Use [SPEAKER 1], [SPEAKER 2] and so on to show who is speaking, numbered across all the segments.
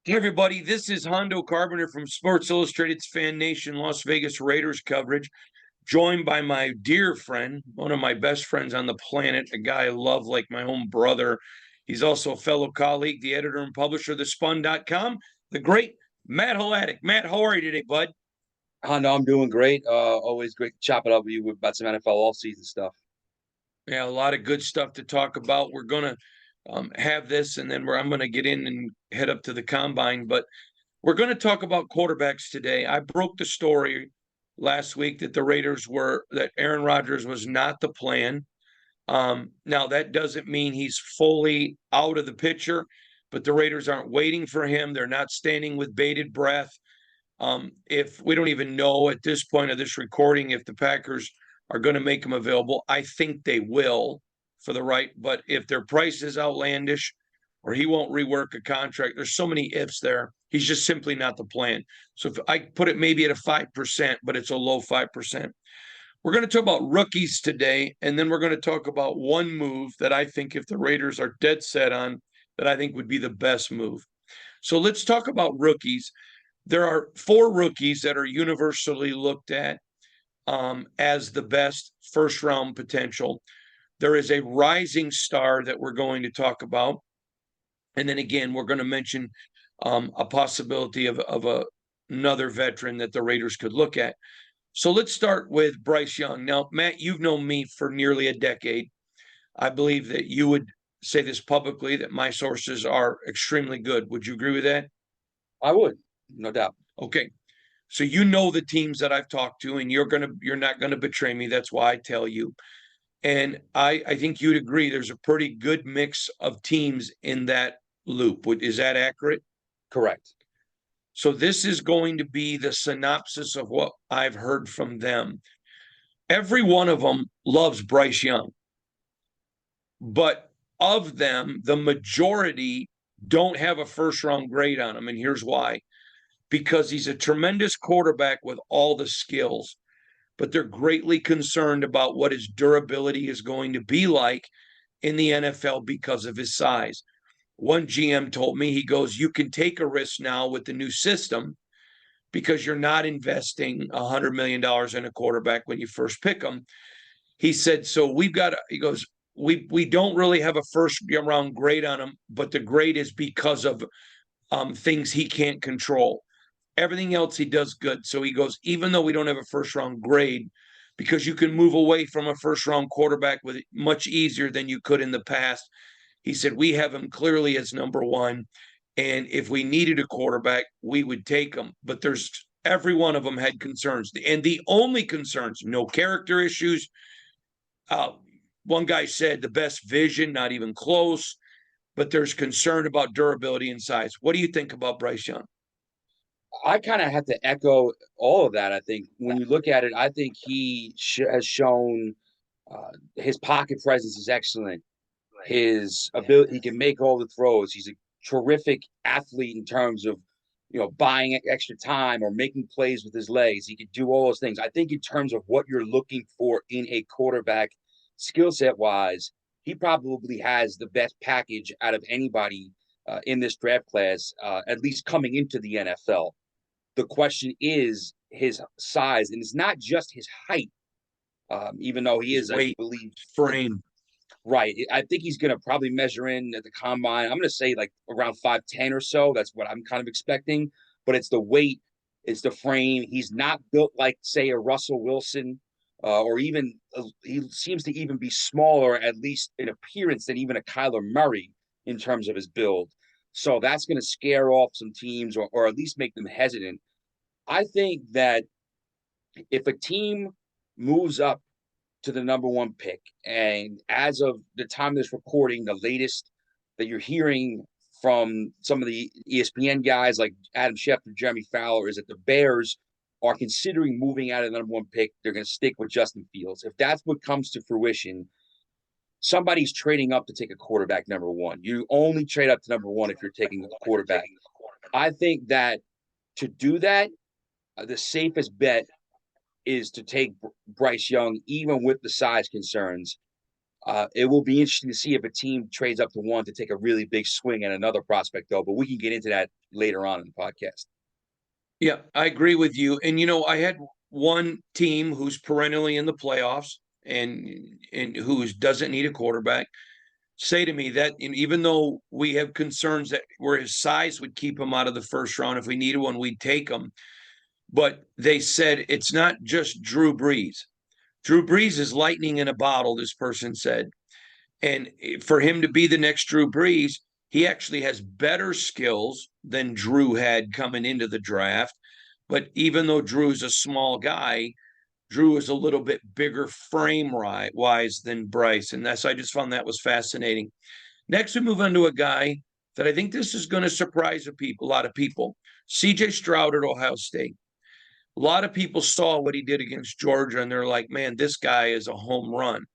[SPEAKER 1] Hey everybody, this is Hondo Carpenter from Sports Illustrated's Fan Nation Las Vegas Raiders coverage, joined by my dear friend, one of my best friends on the planet, a guy I love like my own brother. He's also a fellow colleague, the editor and publisher of thespun.com, the great Matt Halatic. Matt, how are you today, bud?
[SPEAKER 2] Hondo, I'm doing great. Always great to chop it up with you about some NFL all-season stuff.
[SPEAKER 1] Yeah, a lot of good stuff to talk about. We're going to have this, and then I'm going to get in and head up to the combine, but we're going to talk about quarterbacks today. I broke the story last week that that Aaron Rodgers was not the plan. Now, that doesn't mean he's fully out of the picture, but the Raiders aren't waiting for him. They're not standing with bated breath. If we don't even know at this point of this recording if the Packers are going to make him available, I think they will for the right. But if their price is outlandish or he won't rework a contract, there's so many ifs there. He's just simply not the plan. So if I put it maybe at a 5%, but it's a low 5%. We're going to talk about rookies today, and then we're going to talk about one move that I think if the Raiders are dead set on, that I think would be the best move. So let's talk about rookies. There are four rookies that are universally looked at as the best first round potential. There is a rising star that we're going to talk about. And then again, we're going to mention a possibility of another veteran that the Raiders could look at. So let's start with Bryce Young. Now, Matt, you've known me for nearly a decade. I believe that you would say this publicly that my sources are extremely good. Would you agree with that?
[SPEAKER 2] I would, no doubt.
[SPEAKER 1] Okay. So you know the teams that I've talked to, and you're not gonna betray me. That's why I tell you. And I think you'd agree there's a pretty good mix of teams in that loop. Is that accurate?
[SPEAKER 2] Correct.
[SPEAKER 1] So this is going to be the synopsis of what I've heard from them. Every one of them loves Bryce Young, but of them, the majority don't have a first round grade on him. And here's why: because he's a tremendous quarterback with all the skills, but they're greatly concerned about what his durability is going to be like in the NFL because of his size. One GM told me, he goes, you can take a risk now with the new system because you're not investing $100 million in a quarterback when you first pick them. He said, so he goes, we don't really have a first round grade on him, but the grade is because of things he can't control. Everything else he does good. So he goes, even though we don't have a first round grade, because you can move away from a first round quarterback with much easier than you could in the past. He said, we have him clearly as number one. And if we needed a quarterback, we would take him. But every one of them had concerns. And the only concerns, no character issues. Uh, One guy said the best vision, not even close. But there's concern about durability and size. What do you think about Bryce Young?
[SPEAKER 2] I kind of have to echo all of that. I think when you look at it, I think has shown his pocket presence is excellent. His ability, he can make all the throws. He's a terrific athlete in terms of, buying extra time or making plays with his legs. He can do all those things. I think in terms of what you're looking for in a quarterback, skill set wise, he probably has the best package out of anybody in this draft class, at least coming into the NFL. The question is his size, and it's not just his height, even though he
[SPEAKER 1] His
[SPEAKER 2] is, I
[SPEAKER 1] weight,
[SPEAKER 2] believe,
[SPEAKER 1] frame.
[SPEAKER 2] right. I think he's going to probably measure in at the combine. I'm going to say like around 5'10" or so. That's what I'm kind of expecting. But it's the weight, it's the frame. He's not built like, say, a Russell Wilson, or even he seems to even be smaller, at least in appearance, than even a Kyler Murray in terms of his build. So that's going to scare off some teams, or at least make them hesitant. I think that if a team moves up to the number one pick, and as of the time of this recording, the latest that you're hearing from some of the ESPN guys like Adam Schefter, Jeremy Fowler, is that the Bears are considering moving out of the number one pick. They're going to stick with Justin Fields. If that's what comes to fruition, somebody's trading up to take a quarterback number one. You only trade up to number one if you're taking a quarterback. I think that to do that, the safest bet is to take Bryce Young, even with the size concerns. It will be interesting to see if a team trades up to one to take a really big swing at another prospect, though. But we can get into that later on in the podcast.
[SPEAKER 1] Yeah, I agree with you. And I had one team who's perennially in the playoffs and who doesn't need a quarterback say to me that even though we have concerns that where his size would keep him out of the first round, if we needed one, we'd take him. But they said it's not just Drew Brees. Drew Brees is lightning in a bottle, this person said. And for him to be the next Drew Brees, he actually has better skills than Drew had coming into the draft. But even though Drew's a small guy, Drew is a little bit bigger frame wise than Bryce. And I just found that was fascinating. Next, we move on to a guy that I think this is going to surprise a lot of people. CJ Stroud at Ohio State. A lot of people saw what he did against Georgia, and they're like, man, this guy is a home run.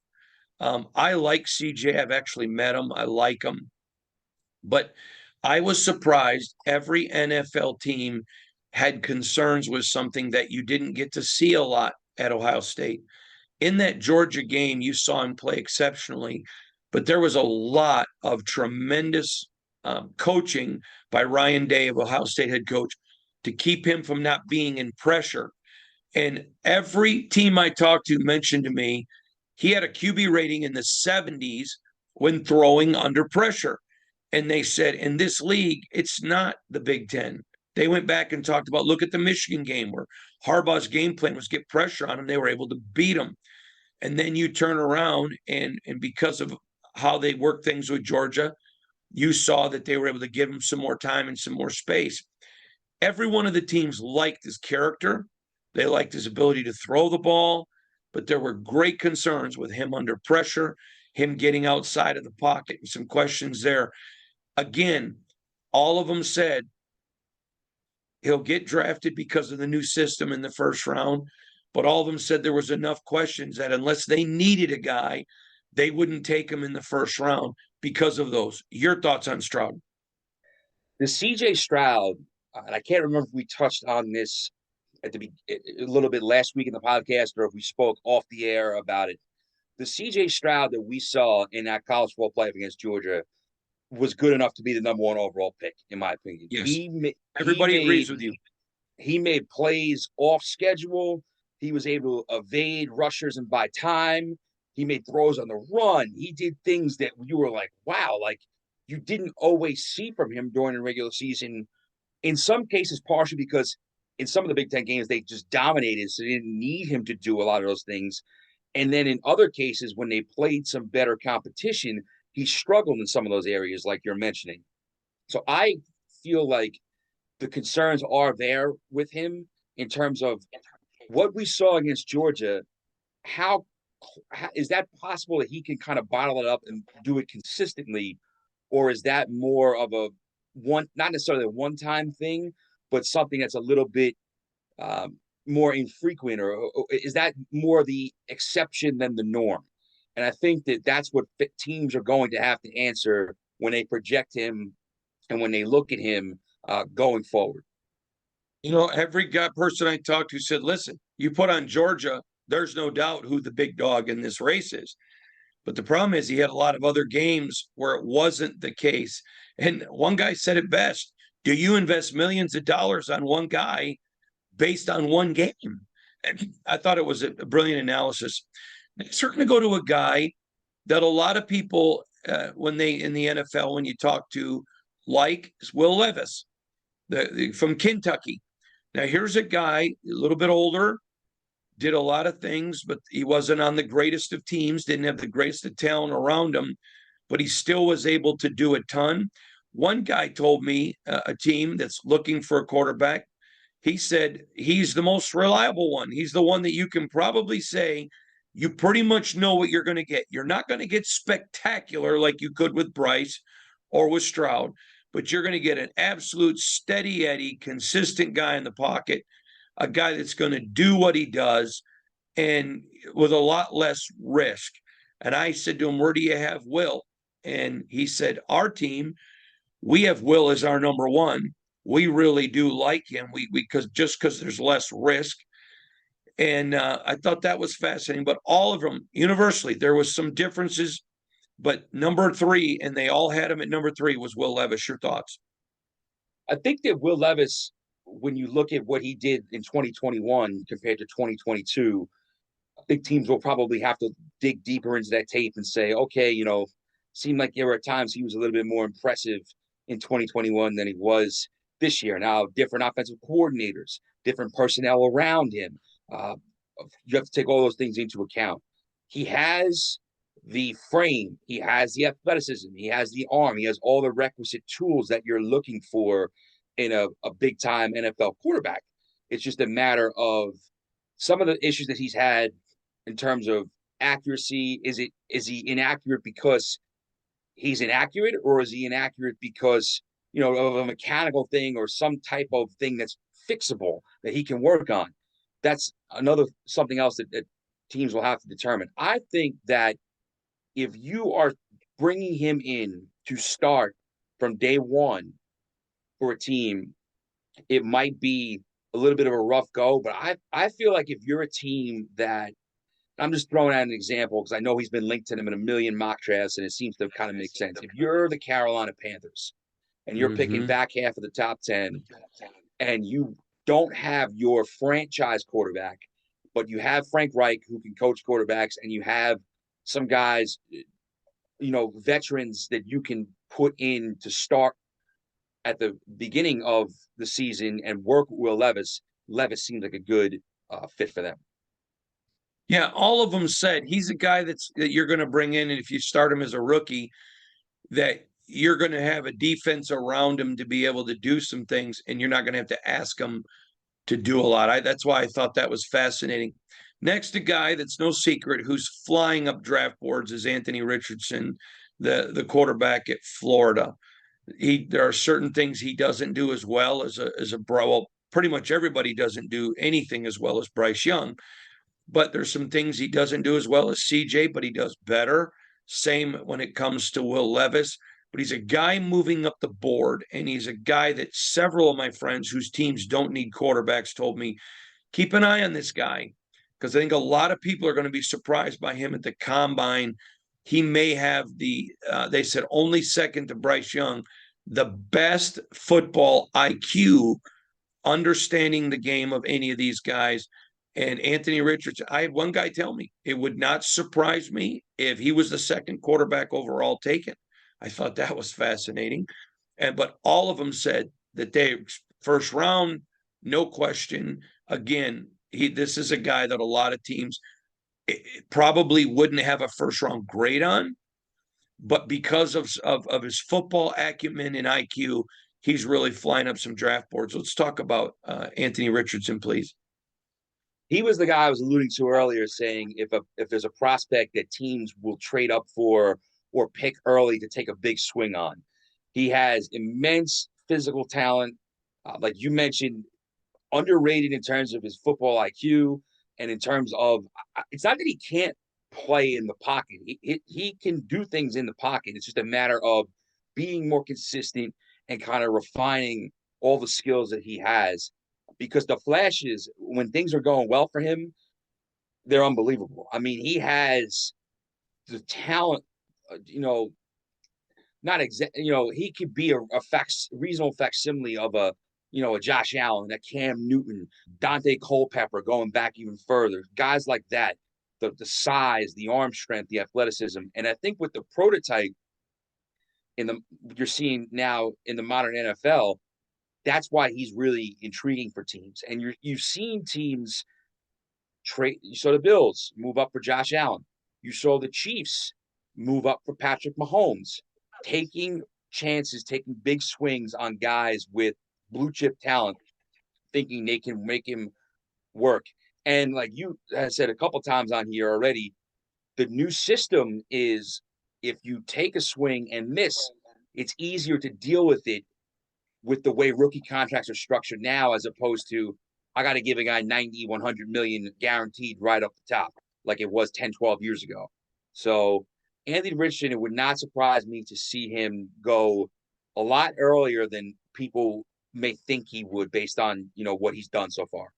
[SPEAKER 1] I like CJ. I've actually met him. I like him. But I was surprised every NFL team had concerns with something that you didn't get to see a lot at Ohio State. In that Georgia game, you saw him play exceptionally, but there was a lot of tremendous coaching by Ryan Day, of Ohio State head coach, to keep him from not being in pressure. And every team I talked to mentioned to me he had a QB rating in the 70s when throwing under pressure. And they said, in this league, it's not the Big Ten. They went back and talked about, look at the Michigan game where Harbaugh's game plan was get pressure on him. They were able to beat him. And then you turn around and because of how they work things with Georgia, you saw that they were able to give him some more time and some more space. Every one of the teams liked his character. They liked his ability to throw the ball, but there were great concerns with him under pressure, him getting outside of the pocket, and some questions there. Again, all of them said he'll get drafted because of the new system in the first round, but all of them said there was enough questions that unless they needed a guy, they wouldn't take him in the first round because of those. Your thoughts on Stroud?
[SPEAKER 2] The CJ Stroud, and I can't remember if we touched on this a little bit last week in the podcast or if we spoke off the air about it. The CJ Stroud that we saw in that college football playoff against Georgia was good enough to be the number one overall pick, in my opinion.
[SPEAKER 1] Yes. Everybody agrees with you.
[SPEAKER 2] He made plays off schedule. He was able to evade rushers and buy time. He made throws on the run. He did things that you were like, wow, like you didn't always see from him during the regular season. In some cases, partially because in some of the Big Ten games, they just dominated, so they didn't need him to do a lot of those things. And then in other cases, when they played some better competition, he struggled in some of those areas, like you're mentioning. So I feel like the concerns are there with him in terms of what we saw against Georgia. How is that possible that he can kind of bottle it up and do it consistently? Or is that more of a not necessarily a one-time thing, but something that's a little bit more infrequent, or is that more the exception than the norm? And I think that that's what teams are going to have to answer when they project him and when they look at him going forward.
[SPEAKER 1] Every person I talked to said, listen, you put on Georgia, there's no doubt who the big dog in this race is. But the problem is he had a lot of other games where it wasn't the case. And one guy said it best. Do you invest millions of dollars on one guy based on one game? And I thought it was a brilliant analysis. It's certainly go to a guy that a lot of people, when they in the NFL, when you talk to, like is Will Levis from Kentucky. Now, here's a guy, a little bit older, did a lot of things, but he wasn't on the greatest of teams, didn't have the greatest of talent around him, but he still was able to do a ton. One guy told me a team that's looking for a quarterback, he said he's the most reliable one. He's the one that you can probably say you pretty much know what you're going to get. You're not going to get spectacular like you could with Bryce or with Stroud, but you're going to get an absolute steady Eddie, consistent guy in the pocket, a guy that's going to do what he does and with a lot less risk. And I said to him, where do you have Will? And he said, our team, we have Will as our number one. We really do like him. We because there's less risk. And I thought that was fascinating. But all of them, universally, there was some differences. But number three, and they all had him at number three, was Will Levis. Your thoughts?
[SPEAKER 2] I think that Will Levis, when you look at what he did in 2021 compared to 2022, I think teams will probably have to dig deeper into that tape and say, okay, seemed like there were times he was a little bit more impressive in 2021 than he was this year. Now, different offensive coordinators, different personnel around him. Uh, you have to take all those things into account. He has the frame, he has the athleticism, he has the arm, he has all the requisite tools that you're looking for in a big time NFL quarterback. It's just a matter of some of the issues that he's had in terms of accuracy. Is he inaccurate because he's inaccurate, or is he inaccurate because of a mechanical thing or some type of thing that's fixable that he can work on? That's another something else that teams will have to determine. I think that if you are bringing him in to start from day one for a team, it might be a little bit of a rough go. But I feel like if you're a team that, I'm just throwing out an example because I know he's been linked to them in a million mock drafts and it seems to kind of make sense. If you're the Carolina Panthers and you're picking
[SPEAKER 1] Mm-hmm.
[SPEAKER 2] back half of the top 10 and you don't have your franchise quarterback, but you have Frank Reich who can coach quarterbacks, and you have some guys, veterans that you can put in to start at the beginning of the season and work with Will Levis. Levis seems like a good fit for them.
[SPEAKER 1] Yeah, all of them said he's a guy that you're going to bring in, and if you start him as a rookie, that you're going to have a defense around him to be able to do some things, and you're not going to have to ask him to do a lot. That's why I thought that was fascinating. Next, a guy that's no secret who's flying up draft boards is Anthony Richardson, the quarterback at Florida. There are certain things he doesn't do as well as a bro. Well, pretty much everybody doesn't do anything as well as Bryce Young, but there's some things he doesn't do as well as CJ, but he does better. Same when it comes to Will Levis. But he's a guy moving up the board, and he's a guy that several of my friends whose teams don't need quarterbacks told me, keep an eye on this guy, because I think a lot of people are going to be surprised by him at the combine. He may have they said only second to Bryce Young, the best football IQ, understanding the game of any of these guys. And Anthony Richardson, I had one guy tell me it would not surprise me if he was the second quarterback overall taken. I thought that was fascinating. But all of them said that they first round, no question. Again, this is a guy that a lot of teams probably wouldn't have a first round grade on, but because of his football acumen and IQ, he's really flying up some draft boards. Let's talk about Anthony Richardson, please.
[SPEAKER 2] He was the guy I was alluding to earlier, saying if there's a prospect that teams will trade up for or pick early to take a big swing on. He has immense physical talent, like you mentioned, underrated in terms of his football IQ and in terms of, it's not that he can't play in the pocket. He can do things in the pocket. It's just a matter of being more consistent and kind of refining all the skills that he has, because the flashes, when things are going well for him, they're unbelievable. I mean, he has the talent, not exact, he could be a reasonable facsimile of a Josh Allen, a Cam Newton, Dante Culpepper, going back even further, guys like that, the size, the arm strength, the athleticism. And I think with the prototype you're seeing now in the modern NFL, that's why he's really intriguing for teams. And you've seen teams trade. You saw the Bills move up for Josh Allen. You saw the Chiefs move up for Patrick Mahomes, taking chances, taking big swings on guys with blue chip talent, thinking they can make him work. And like you said a couple times on here already, the new system is, if you take a swing and miss, it's easier to deal with it with the way rookie contracts are structured now, as opposed to, I got to give a guy 90, 100 million guaranteed right up the top, like it was 10, 12 years ago. So Anthony Richardson, it would not surprise me to see him go a lot earlier than people may think he would, based on, what he's done so far.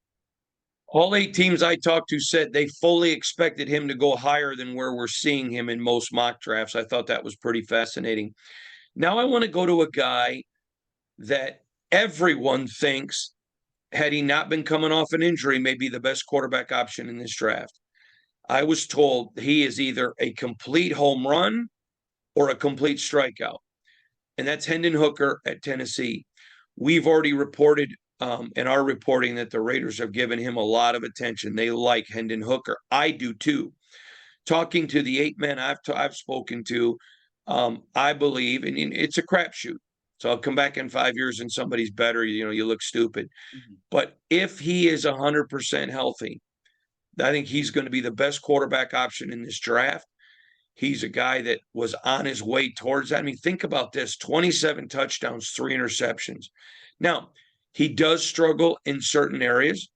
[SPEAKER 1] All 8 teams I talked to said they fully expected him to go higher than where we're seeing him in most mock drafts. I thought that was pretty fascinating. Now I want to go to a guy that everyone thinks, had he not been coming off an injury, may be the best quarterback option in this draft. I was told he is either a complete home run or a complete strikeout, and that's Hendon Hooker at Tennessee. We've already reported in our reporting that the Raiders have given him a lot of attention. They like Hendon Hooker. I do too. Talking to the 8 men I've spoken to, I believe, and it's a crapshoot. So I'll come back in 5 years and somebody's better. You look stupid.
[SPEAKER 2] Mm-hmm.
[SPEAKER 1] But if he is 100% healthy, I think he's going to be the best quarterback option in this draft. He's a guy that was on his way towards that. I mean, think about this: 27 touchdowns, 3 interceptions. Now, he does struggle in certain areas,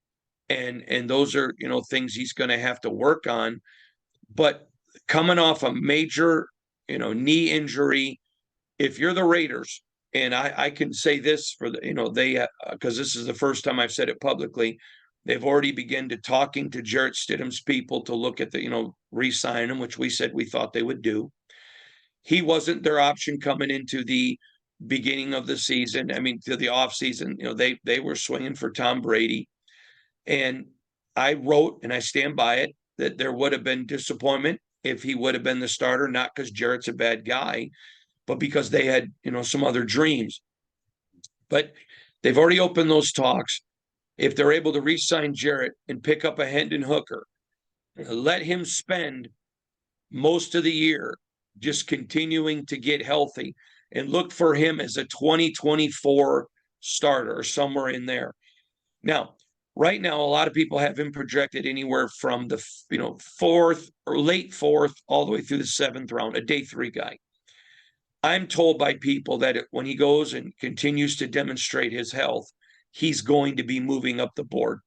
[SPEAKER 1] and those are, things he's going to have to work on. But coming off a major, knee injury, if you're the Raiders, and I can say this for they because this is the first time I've said it publicly, they've already begun to talking to Jarrett Stidham's people to look at the re-sign him, which we said we thought they would do. He wasn't their option coming into the beginning of the season. I mean, to the off season, they were swinging for Tom Brady, and I wrote, and I stand by it, that there would have been disappointment if he would have been the starter, not because Jarrett's a bad guy, but because they had, some other dreams. But they've already opened those talks. If they're able to re-sign Jarrett and pick up a Hendon Hooker, let him spend most of the year just continuing to get healthy, and look for him as a 2024 starter or somewhere in there. Now, right now, a lot of people have him projected anywhere from the fourth or late fourth all the way through the seventh round, a day 3 guy. I'm told by people that when he goes and continues to demonstrate his health, he's going to be moving up the board.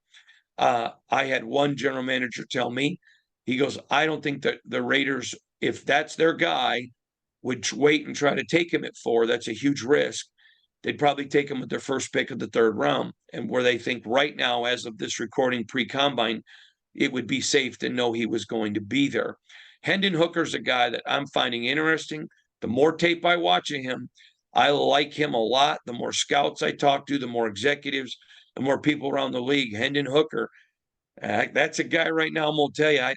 [SPEAKER 1] I had one general manager tell me, he goes, I don't think that the Raiders, if that's their guy, would wait and try to take him at 4. That's a huge risk. They'd probably take him with their first pick of the 3rd round. And where they think right now, as of this recording pre-combine, it would be safe to know he was going to be there. Hendon Hooker's a guy that I'm finding interesting. The more tape I watch of him, I like him a lot. The more scouts I talk to, the more executives, the more people around the league. Hendon Hooker, that's a guy right now, I'm going to tell you,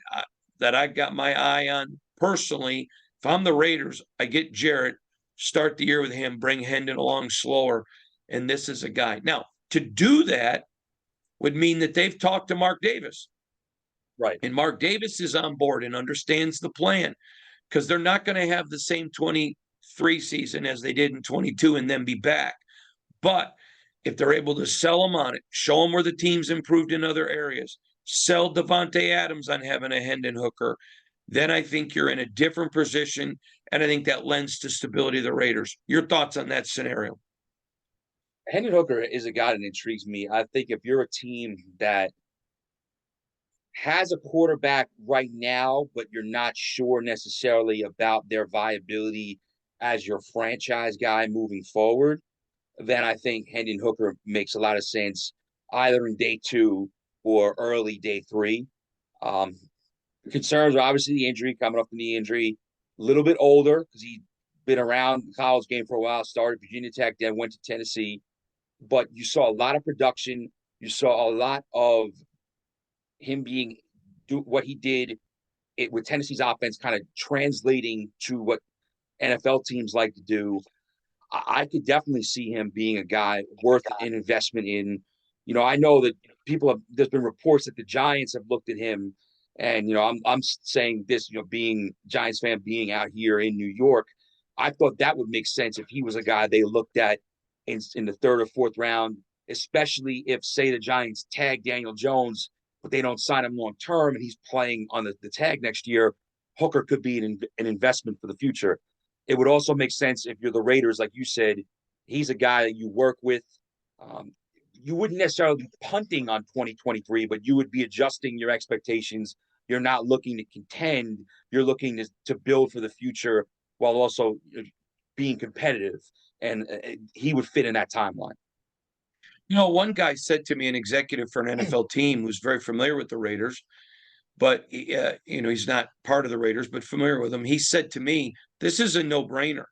[SPEAKER 1] that I've got my eye on personally. If I'm the Raiders, I get Jarrett, start the year with him, bring Hendon along slower, and this is a guy. Now, to do that would mean that they've talked to Mark Davis.
[SPEAKER 2] Right.
[SPEAKER 1] And Mark Davis is on board and understands the plan, because they're not going to have the same 23 season as they did in 22 and then be back. But if they're able to sell them on it, show them where the team's improved in other areas, sell Devontae Adams on having a Hendon Hooker, then I think you're in a different position, and I think that lends to stability of the Raiders. Your thoughts on that scenario?
[SPEAKER 2] Hendon Hooker is a guy that intrigues me. I think if you're a team that has a quarterback right now, but you're not sure necessarily about their viability as your franchise guy moving forward, then I think Hendon Hooker makes a lot of sense either in day 2 or early day 3. Concerns are obviously the injury, coming off the knee injury, a little bit older because he's been around the college game for a while, started Virginia Tech, then went to Tennessee. But you saw a lot of production. You saw a lot of him do what he did with Tennessee's offense, kind of translating to what NFL teams like to do. I could definitely see him being a guy worth an investment in. I know that there's been reports that the Giants have looked at him, and I'm saying this, being Giants fan, being out here in New York, I thought that would make sense if he was a guy they looked at in the 3rd or 4th round, especially if, say, the Giants tag Daniel Jones, but they don't sign him long term and he's playing on the tag next year. Hooker could be an investment for the future. It would also make sense if you're the Raiders, like you said, he's a guy that you work with. You wouldn't necessarily be punting on 2023, but you would be adjusting your expectations. You're not looking to contend. You're looking to build for the future while also being competitive. And he would fit in that timeline.
[SPEAKER 1] One guy said to me, an executive for an NFL team who's very familiar with the Raiders, but he's not part of the Raiders, but familiar with them. He said to me, "This is a no-brainer.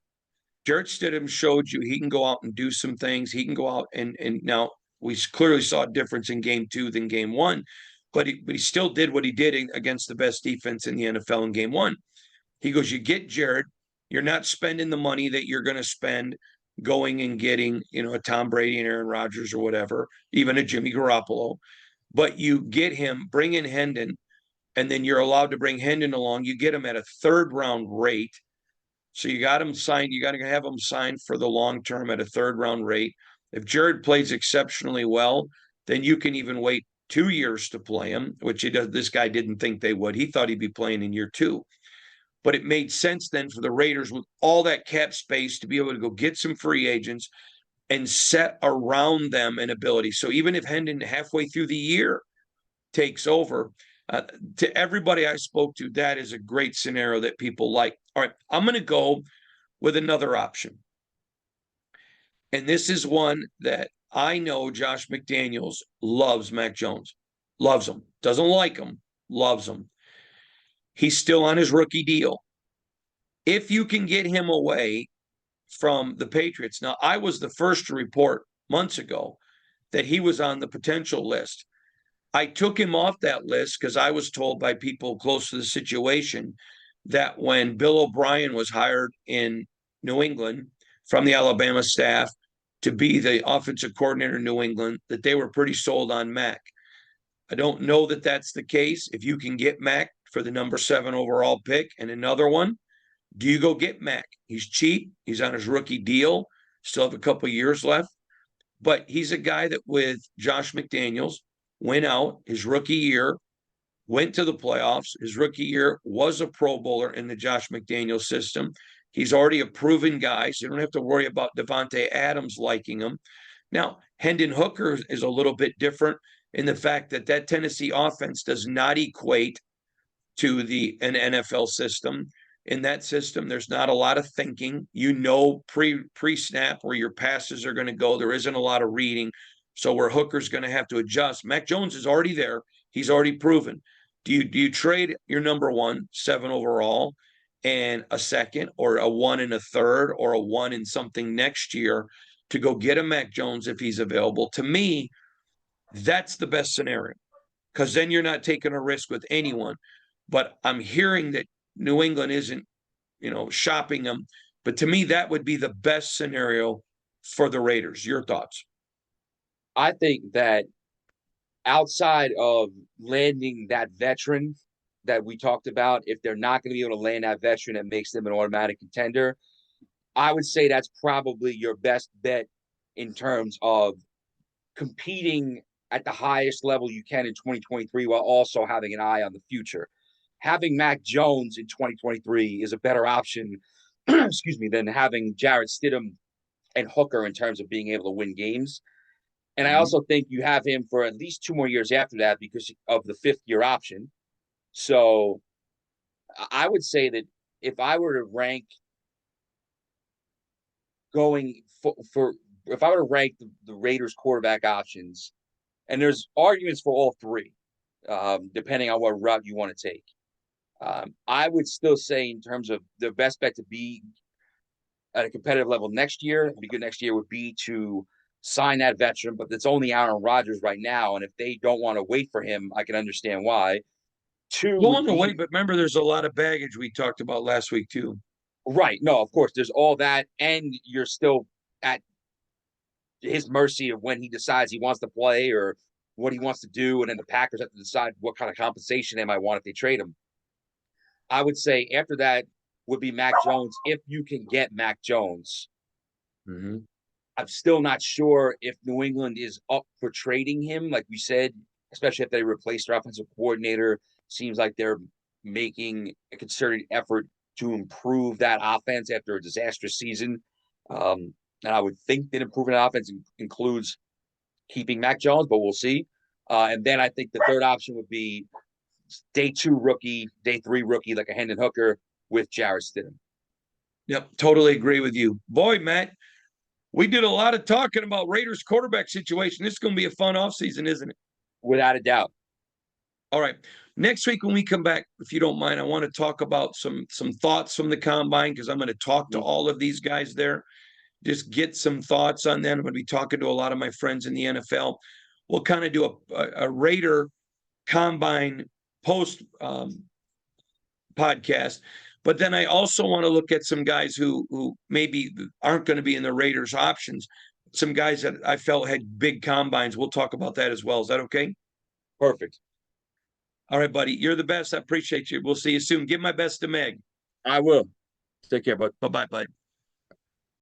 [SPEAKER 1] Jarrett Stidham showed you he can go out and do some things. He can go out and now we clearly saw a difference in game 2 than game 1, but he still did what he did against the best defense in the NFL in game 1. He goes, you get Jarrett, you're not spending the money that you're going to spend going and getting, a Tom Brady and Aaron Rodgers or whatever, even a Jimmy Garoppolo, but you get him, bring in Hendon, and then you're allowed to bring Hendon along. You get him at a third round rate. So you got him signed. You got to have him signed for the long term at a third round rate. If Jared plays exceptionally well, then you can even wait 2 years to play him, which this guy didn't think they would. He thought he'd be playing in year 2. But it made sense then for the Raiders with all that cap space to be able to go get some free agents and set around them an ability. So even if Hendon halfway through the year takes over, to everybody I spoke to, that is a great scenario that people like. All right, I'm going to go with another option. And this is one that I know Josh McDaniels loves Mac Jones, loves him, doesn't like him, loves him. He's still on his rookie deal. If you can get him away from the Patriots. Now, I was the first to report months ago that he was on the potential list. I took him off that list because I was told by people close to the situation that when Bill O'Brien was hired in New England from the Alabama staff to be the offensive coordinator in New England, that they were pretty sold on Mac. I don't know that that's the case. If you can get Mac for the number 7 overall pick and another one, do you go get Mac? He's cheap. He's on his rookie deal. Still have a couple of years left. But he's a guy that with Josh McDaniels went out his rookie year, went to the playoffs. His rookie year was a Pro Bowler in the Josh McDaniels system. He's already a proven guy, so you don't have to worry about Devontae Adams liking him. Now, Hendon Hooker is a little bit different in the fact that Tennessee offense does not equate to an NFL system. In that system, there's not a lot of thinking. Pre-snap where your passes are going to go. There isn't a lot of reading. So where Hooker's going to have to adjust. Mac Jones is already there. He's already proven. Do you trade your number 1, 7 overall, and a second, or a 1 and a third, or a 1 and something next year to go get a Mac Jones if he's available? To me, that's the best scenario because then you're not taking a risk with anyone. But I'm hearing that New England isn't, shopping them. But to me, that would be the best scenario for the Raiders. Your thoughts?
[SPEAKER 2] I think that outside of landing that veteran that we talked about, if they're not going to be able to land that veteran that makes them an automatic contender, I would say that's probably your best bet in terms of competing at the highest level you can in 2023 while also having an eye on the future. Having Mac Jones in 2023 is a better option, excuse me, than having Jarrett Stidham and Hooker in terms of being able to win games. And I also think you have him for at least 2 more years after that because of the 5th-year option. So I would say that if I were to rank if I were to rank the Raiders quarterback options, and there's arguments for all 3, depending on what route you want to take. I would still say in terms of the best bet to be at a competitive level next year, be good next year, would be to sign that veteran, but it's only Aaron Rodgers right now. And if they don't want to wait for him, I can understand why. 2
[SPEAKER 1] Go
[SPEAKER 2] would
[SPEAKER 1] on the
[SPEAKER 2] be
[SPEAKER 1] way, but remember, there's a lot of baggage we talked about last week, too.
[SPEAKER 2] right. No, of course, there's all that. And you're still at his mercy of when he decides he wants to play or what he wants to do. And then the Packers have to decide what kind of compensation they might want if they trade him. I would say after that would be Mac Jones, if you can get Mac Jones.
[SPEAKER 1] Mm-hmm.
[SPEAKER 2] I'm still not sure if New England is up for trading him, like we said, especially if they replace their offensive coordinator. Seems like they're making a concerted effort to improve that offense after a disastrous season. And I would think that improving that offense includes keeping Mac Jones, but we'll see. And then I think the third option would be day 2 rookie, day 3 rookie, like a Hendon Hooker with Jarrett Stidham.
[SPEAKER 1] Yep, totally agree with you. Boy, Matt, We did a lot of talking about Raiders quarterback situation. This is going to be a fun offseason, isn't it?
[SPEAKER 2] Without a doubt.
[SPEAKER 1] All right. Next week when we come back, if you don't mind, I want to talk about some thoughts from the combine because I'm going to talk to all of these guys there. Just get some thoughts on them. I'm going to be talking to a lot of my friends in the NFL. We'll kind of do a Raider combine post podcast. But then I also want to look at some guys who maybe aren't going to be in the Raiders options. Some guys that I felt had big combines. We'll talk about that as well. Is that okay?
[SPEAKER 2] Perfect.
[SPEAKER 1] All right, buddy. You're the best. I appreciate you. We'll see you soon. Give my best to Meg.
[SPEAKER 2] I will. Take care, bud.
[SPEAKER 1] Bye-bye, bud.